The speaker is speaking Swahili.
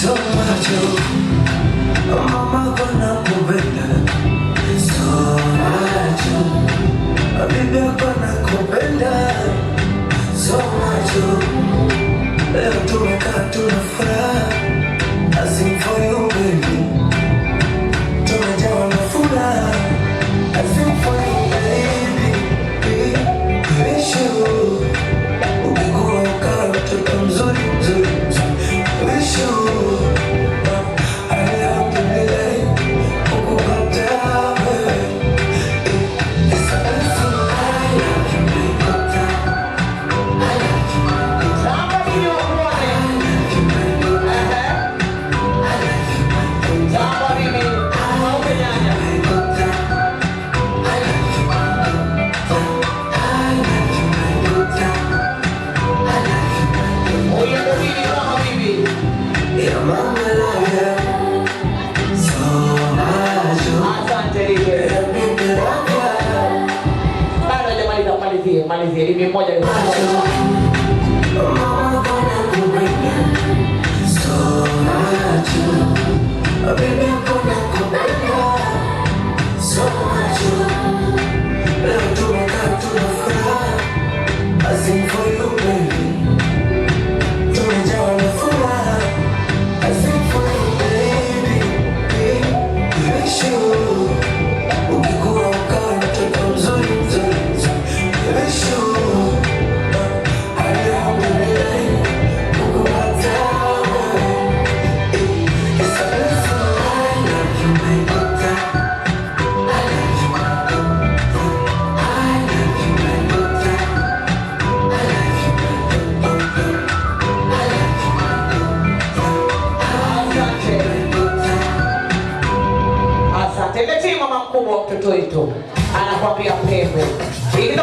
so much. Mama gonna kupenda so much. Bibi gonna kupenda so much. Leo tumekaa tunafuraha. I sing for you baby. Tumejawa na furaha. I sing for you baby. Wish you ukikuwa ukawa mtoto mzuri mzuri. Wish you malizia hivi moja ni mtoto wetu anakwambia pepo